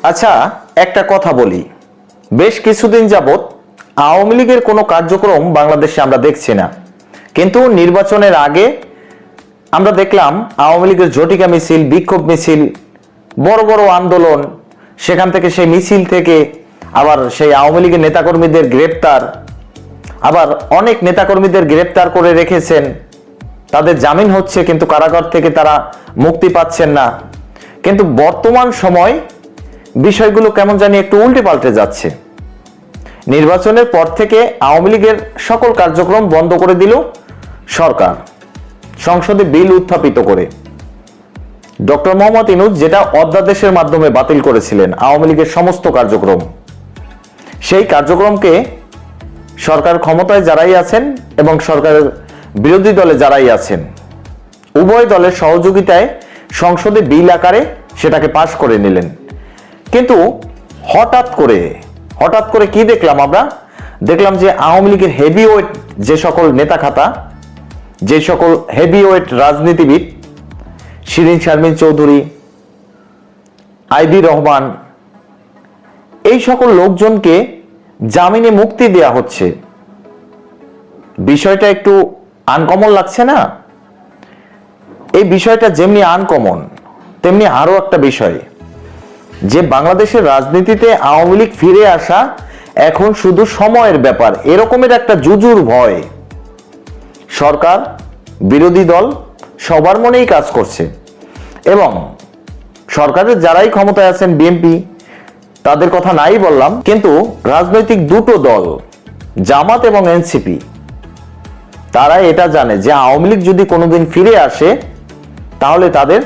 আচ্ছা, একটা কথা বলি, বেশ কিছুদিন যাবৎ আওয়ামী লীগের কোনো কার্যক্রম বাংলাদেশে আমরা দেখছি না, কিন্তু নির্বাচনের আগে আমরা দেখলাম আওয়ামী লীগের ঝটিকা মিছিল, বিক্ষোভ মিছিল, বড় বড় আন্দোলন, সেখান থেকে সেই মিছিল থেকে আবার সেই আওয়ামী লীগের নেতাকর্মীদের গ্রেপ্তার, আবার অনেক নেতাকর্মীদের গ্রেপ্তার করে রেখেছেন, তাদের জামিন হচ্ছে কিন্তু কারাগার থেকে তারা মুক্তি পাচ্ছেন না। কিন্তু বর্তমান সময় বিষয়গুলো কেমন জানি একটু উল্টে পাল্টে যাচ্ছে। নির্বাচনের পর থেকে আওয়ামী লীগের সকল কার্যক্রম বন্ধ করে দিল সরকার, সংসদে বিল উত্থাপিত করে। ডক্টর মোহাম্মদ ইউনূস যেটা অধ্যাদেশের মাধ্যমে বাতিল করেছিলেন আওয়ামী লীগের সমস্ত কার্যক্রম, সেই কার্যক্রমকে সরকার ক্ষমতায় যারাই আছেন এবং সরকারের বিরোধী দলে যারাই আছেন, উভয় দলের সহযোগিতায় সংসদে বিল আকারে সেটাকে পাশ করে নিলেন। কিন্তু হঠাৎ করে কি দেখলাম আমরা? দেখলাম যে আওয়ামী লীগের হেভিওয়েট যে সকল নেতা খাতা, যে সকল হেভিওয়েট রাজনীতিবিদ, শিরিন শারমিন চৌধুরী, আইবি রহমান, এই সকল লোকজনকে জামিনে মুক্তি দেয়া হচ্ছে। বিষয়টা একটু আনকমন লাগছে না? এই বিষয়টা যেমনি আনকমন, তেমনি আরো একটা বিষয়, যে বাংলাদেশের রাজনীতিতে আওয়ামী লীগ ফিরে আসা এখন শুধু সময়ের ব্যাপার, এরকমের একটা জুজুর ভয় সরকার, বিরোধী দল সবার মনেই কাজ করছে। এবং সরকারের যারাই ক্ষমতায় আছেন, বিএনপি, তাদের কথা নাই বললাম, কিন্তু রাজনৈতিক দুটো দল, জামাত এবং এনসিপি, তারা এটা জানে যে আওয়ামী লীগ যদি কোনোদিন ফিরে আসে তাহলে তাদের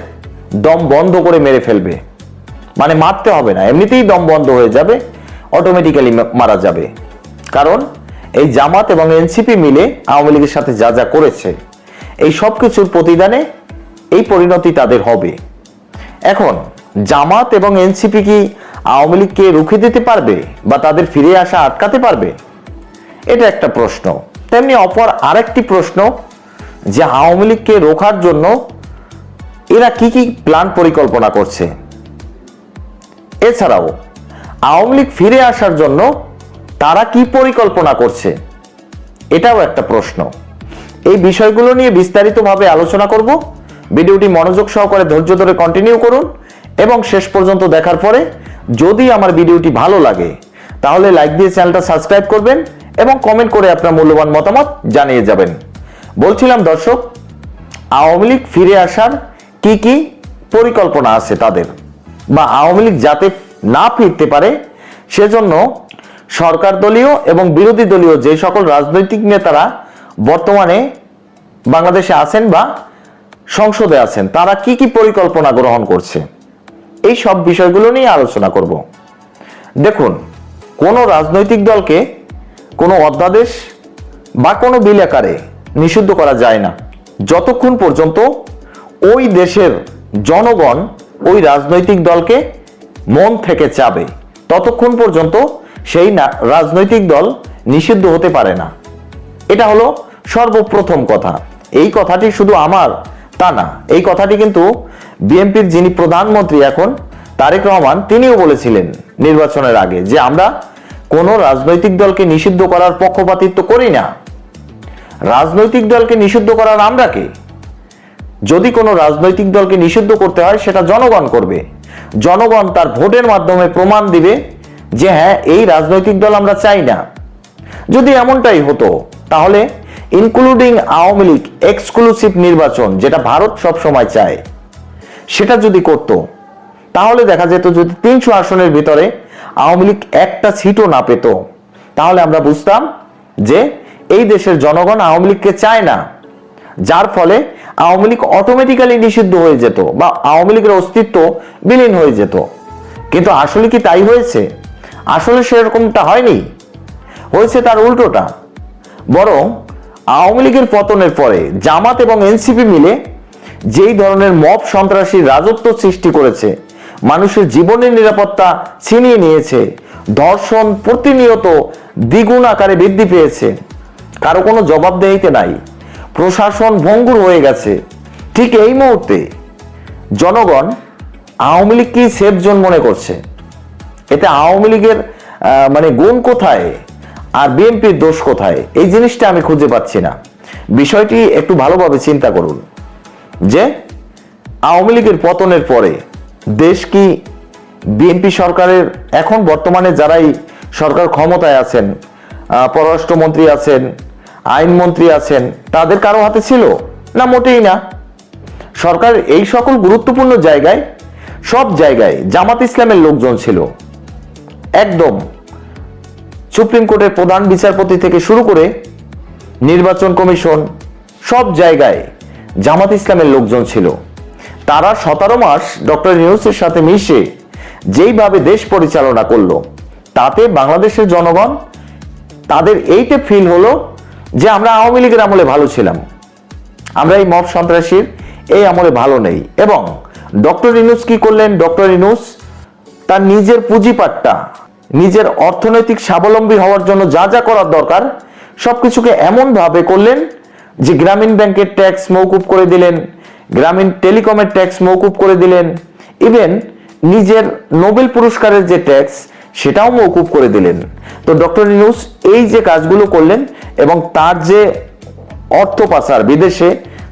দম বন্ধ করে মেরে ফেলবে। মানে মারতে হবে না, এমনিতেই দম বন্ধ হয়ে যাবে, অটোমেটিক্যালি মারা যাবে। কারণ এই জামাত এবং এনসিপি মিলে আওয়ামী লীগের সাথে যা যা করেছে, এই সব কিছুর প্রতিদানে এই পরিণতি তাদের হবে। এখন জামাত এবং এনসিপি কি আওয়ামী লীগকে রুখে দিতে পারবে বা তাদের ফিরে আসা আটকাতে পারবে? এটা একটা প্রশ্ন। তেমনি অপর আরেকটি প্রশ্ন, যে আওয়ামী লীগকে রোখার জন্য এরা কি কি প্ল্যান পরিকল্পনা করছে। এছাড়াও আওয়ামী লীগ ফিরে আসার জন্য তারা কি পরিকল্পনা করছে, এটাও একটা প্রশ্ন। এই বিষয়গুলো নিয়ে বিস্তারিতভাবে আলোচনা করব। ভিডিওটি মনোযোগ সহকারে ধৈর্য ধরে কন্টিনিউ করুন এবং শেষ পর্যন্ত দেখার পরে যদি আমার ভিডিওটি ভালো লাগে তাহলে লাইক দিয়ে চ্যানেলটা সাবস্ক্রাইব করবেন এবং কমেন্ট করে আপনার মূল্যবান মতামত জানিয়ে যাবেন। বলছিলাম দর্শক, আওয়ামী লীগ ফিরে আসার কি কি পরিকল্পনা আছে তাদের, বা আওয়ামী লীগ যাতে না ফিরতে পারে সেজন্য সরকার দলীয় এবং বিরোধী দলীয় যে সকল রাজনৈতিক নেতারা বর্তমানে বাংলাদেশে আছেন বা সংসদে আছেন, তারা কি কি পরিকল্পনা গ্রহণ করছে, এই সব বিষয়গুলো নিয়ে আলোচনা করব। দেখুন, কোনো রাজনৈতিক দলকে কোনো অধ্যাদেশ বা কোনো বিল আকারে নিষিদ্ধ করা যায় না যতক্ষণ পর্যন্ত ওই দেশের জনগণ ওই রাজনৈতিক দলকে মন থেকে চাবে, ততক্ষণ পর্যন্ত সেই রাজনৈতিক দল নিষিদ্ধ হতে পারে না। এটা হলো সর্বপ্রথম কথা। এই কথাটি শুধু আমার তা না, এই কথাটি কিন্তু বিএনপির যিনি প্রধানমন্ত্রী এখন, তারেক রহমান, তিনিও বলেছিলেন নির্বাচনের আগে, যে আমরা কোনো রাজনৈতিক দলকে নিষিদ্ধ করার পক্ষপাতিত্ব করি না। রাজনৈতিক দলকে নিষিদ্ধ করার আমরা কে? যদি কোনো রাজনৈতিক দলকে নিষিদ্ধ করতে হয় সেটা জনগণ করবে। জনগণ তার ভোটের মাধ্যমে প্রমাণ দিবে যে হ্যাঁ, এই রাজনৈতিক দল আমরা চাই না। যদি এমনটাই হতো তাহলে ইনক্লুডিং আওয়ামী লীগ এক্সক্লুসিভ নির্বাচন, যেটা ভারত সব সময় চায়, সেটা যদি করত তাহলে দেখা যেত যদি 300 আসনের ভিতরে আওয়ামী লীগ একটা সিটও না পেত, তাহলে আমরা বুঝতাম যে এই দেশের জনগণ আওয়ামী লীগকে চায় না, যার ফলে আওয়ামী লীগ অটোমেটিক্যালি নিষিদ্ধ হয়ে যেত বা আওয়ামী লীগের অস্তিত্ব বিলীন হয়ে যেত। কিন্তু আসলে কি তাই হয়েছে? আসলে সেরকমটা হয়নি, হয়েছে তার উল্টোটা। বরং আওয়ামী লীগের পতনের পরে জামাত এবং এনসিপি মিলে যেই ধরনের মব সন্ত্রাসী রাজত্ব সৃষ্টি করেছে, মানুষের জীবনের নিরাপত্তা ছিনিয়ে নিয়েছে, ধর্ষণ প্রতিনিয়ত দ্বিগুণ আকারে বৃদ্ধি পেয়েছে, কারো কোনো জবাবদেহিতে নাই, প্রশাসন ভঙ্গুর হয়ে গেছে, ঠিক এই মুহূর্তে জনগণ আওয়ামী লীগ কি সেফ জোন মনে করছে? এতে আওয়ামী লীগের মানে গুণ কোথায় আর বিএনপির দোষ কোথায়, এই জিনিসটা আমি খুঁজে পাচ্ছি না। বিষয়টি একটু ভালোভাবে চিন্তা করুন যে আওয়ামী লীগের পতনের পরে দেশ কি বিএনপি সরকারের এখন বর্তমানে যারাই সরকার ক্ষমতায় আছেন, পররাষ্ট্রমন্ত্রী আছেন, আইনমন্ত্রী আছেন, তাদের কারো হাতে ছিল না? মোটেই না। সরকার এই সকল গুরুত্বপূর্ণ জায়গায়, সব জায়গায় জামাত ইসলামের লোকজন ছিল। একদম সুপ্রিম কোর্টের প্রধান বিচারপতি থেকে শুরু করে নির্বাচন কমিশন, সব জায়গায় জামাত ইসলামের লোকজন ছিল। তারা 17 মাস ডক্টর ইউনূসের সাথে মিশে যেইভাবে দেশ পরিচালনা করলো, তাতে বাংলাদেশের জনগণ তাদের এইটা ফিল হলো যে আমরা আওয়ামী লীগের আমলে ভালো ছিলাম, আমরা এই মব সন্ত্রাসীর এই আমলে ভালো নেই। এবং ডক্টর ইউনূস কি করলেন? ডক্টর ইউনূস তার নিজের পুঁজিপাটটা, নিজের অর্থনৈতিক স্বাবলম্বী হওয়ার জন্য যা যা করার দরকার সবকিছুকে এমন ভাবে করলেন যে গ্রামীণ ব্যাংকের ট্যাক্স মওকুফ করে দিলেন, গ্রামীণ টেলিকমের ট্যাক্স মওকুফ করে দিলেন, ইভেন নিজের নোবেল পুরস্কারের যে ট্যাক্স সেটাও মওকুফ করে দিলেন। তো ডক্টর ইউনূস এই যে কাজগুলো করলেন এবং তার যে অর্থ পাচার বিদেশে,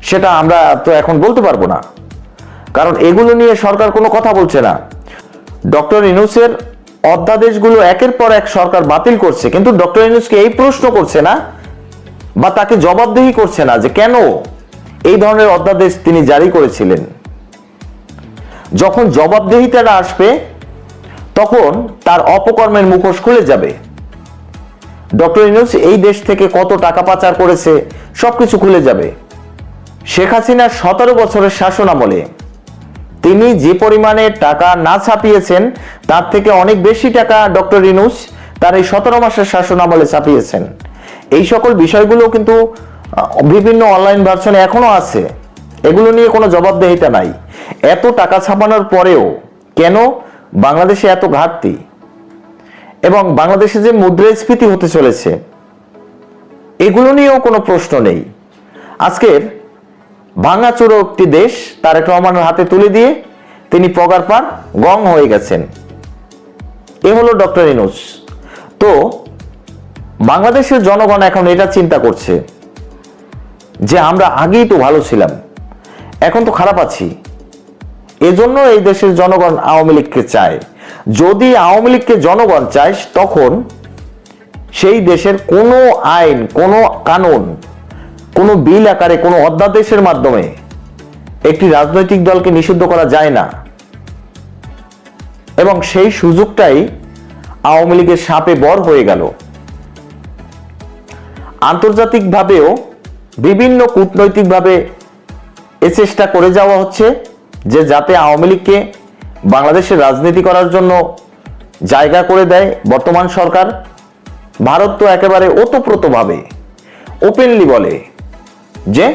সেটা আমরা তো এখন বলতে পারবো না, কারণ এগুলো নিয়ে সরকার কোনো কথা বলছে না। ডক্টর ইউনূসের অধ্যাদেশগুলো একের পর এক সরকার বাতিল করছে, কিন্তু ডক্টর ইউনূসকে এই প্রশ্ন করছে না বা তাকে জবাবদিহি করছে না যে কেন এই ধরনের অধ্যাদেশ তিনি জারি করেছিলেন। যখন জবাবদিহিতাটা আসবে তখন তার অপকর্মের মুখোশ খুলে যাবে। ডক্টর ইউনূস এই দেশ থেকে কত টাকা পাচার করেছে সবকিছু খুলে যাবে। শেখ হাসিনার 17 বছরের শাসন আমলে তিনি যে পরিমাণে টাকা না ছাপিয়েছেন তার থেকে অনেক বেশি টাকা ডক্টর ইউনূস তার এই 17 মাসের শাসন আমলে ছাপিয়েছেন। এই সকল বিষয়গুলো কিন্তু বিভিন্ন অনলাইন ভার্সনে এখনো আছে, এগুলো নিয়ে কোনো জবাবদিহিতা নাই। এত টাকা ছাপানোর পরেও কেন বাংলাদেশে এত ঘাটতি এবং বাংলাদেশে যে মুদ্রাস্ফীতি হতে চলেছে এগুলো নিয়েও কোনো প্রশ্ন নেই। আজকের ভাঙাচোরা একটি দেশ তারেক রহমানের হাতে তুলে দিয়ে তিনি পগার পার গং হয়ে গেছেন। এ হলো ডক্টর ইউনূস। তো বাংলাদেশের জনগণ এখন এটা চিন্তা করছে যে আমরা আগেই তো ভালো ছিলাম, এখন তো খারাপ আছি। এজন্য এই দেশের জনগণ আওয়ামী লীগকে চায়। যদি আওয়ামী লীগকে জনগণ চায় তখন সেই দেশের কোনো আইন, কোনো কানুন, কোনো বিল আকারে, কোনো অধ্যাদেশের মাধ্যমে একটি রাজনৈতিক দলকে নিষিদ্ধ করা যায় না। এবং সেই সুযোগটাই আওয়ামী লীগের শাপে বর হয়ে গেল। আন্তর্জাতিকভাবেও বিভিন্ন কূটনৈতিকভাবে এ চেষ্টা করে যাওয়া হচ্ছে যে যাতে আওয়ামী লীগকে বাংলাদেশের রাজনীতি করার জন্য জায়গা করে দেয় বর্তমান সরকার। ভারত তো একেবারে ওতপ্রোতভাবে ওপেনলি বলে যে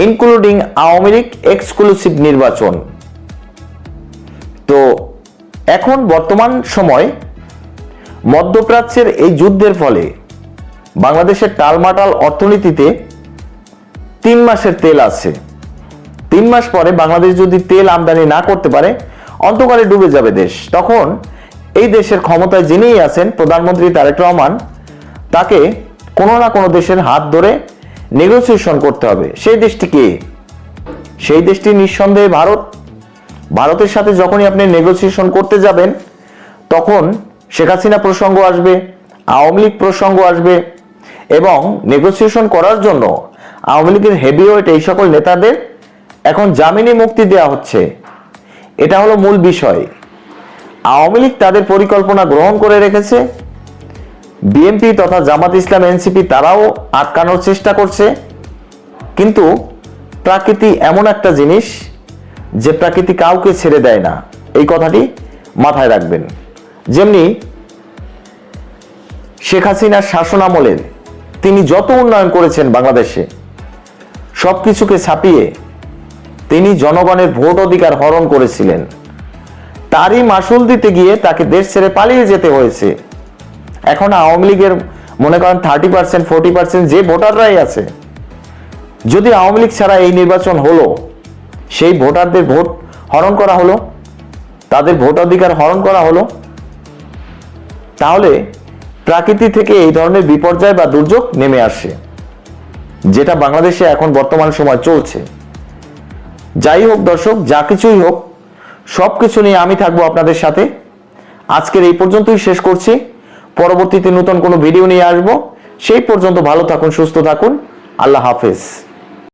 ইনক্লুডিং আওয়ামী লীগ এক্সক্লুসিভ নির্বাচন। তো এখন বর্তমান সময় মধ্যপ্রাচ্যের এই যুদ্ধের ফলে বাংলাদেশের টালমাটাল অর্থনীতিতে 3 মাসের তেল আছে। 3 মাস পরে বাংলাদেশ যদি তেল আমদানি না করতে পারে অন্ধকারে ডুবে যাবে দেশ। তখন এই দেশের ক্ষমতায় যিনিই আছেন প্রধানমন্ত্রী তারেক রহমান, তাকে কোনো না কোনো দেশের হাত ধরে নেগোসিয়েশন করতে হবে। সেই দেশটি কে? সেই দেশটি নিঃসন্দেহে ভারত। ভারতের সাথে যখনই আপনি নেগোসিয়েশন করতে যাবেন তখন শেখ হাসিনা প্রসঙ্গ আসবে, আওয়ামী লীগ প্রসঙ্গ আসবে এবং নেগোসিয়েশন করার জন্য আওয়ামী লীগের হেভিওয়েট এই সকল নেতাদের এখন জামিনে মুক্তি দেওয়া হচ্ছে। এটা হলো মূল বিষয়। আওয়ামী লীগ তাদের পরিকল্পনা গ্রহণ করে রেখেছে, বিএনপি তথা জামাত ইসলাম এনসিপি তারাও আটকানোর চেষ্টা করছে। কিন্তু প্রকৃতি এমন একটা জিনিস যে প্রকৃতি কাউকে ছেড়ে দেয় না, এই কথাটি মাথায় রাখবেন। যেমনি শেখ হাসিনার শাসন আমলের তিনি যত উন্নয়ন করেছেন বাংলাদেশে, সবকিছুকে ছাপিয়ে তিনি জনগণের ভোট অধিকার হরণ করেছিলেন। তারই মাসুল দিতে গিয়ে তাকে দেশ ছেড়ে পালিয়ে যেতে হয়েছে। এখন আওয়ামী লীগের মনে করেন 30%, 40% যে ভোটাররাই আছে, যদি আওয়ামী লীগ ছাড়া এই নির্বাচন হলো, সেই ভোটারদের ভোট হরণ করা হলো, তাদের ভোটাধিকার হরণ করা হলো, তাহলে প্রকৃতি থেকে এই ধরনের বিপর্যয় বা দুর্যোগ নেমে আসে, যেটা বাংলাদেশে এখন বর্তমান সময় চলছে। যাই হোক দর্শক, যা কিছুই হোক, সবকিছু নিয়ে আমি থাকবো আপনাদের সাথে। আজকের এই পর্যন্তই শেষ করছি। পরবর্তীতে নতুন কোনো ভিডিও নিয়ে আসবো। সেই পর্যন্ত ভালো থাকুন, সুস্থ থাকুন। আল্লাহ হাফেজ।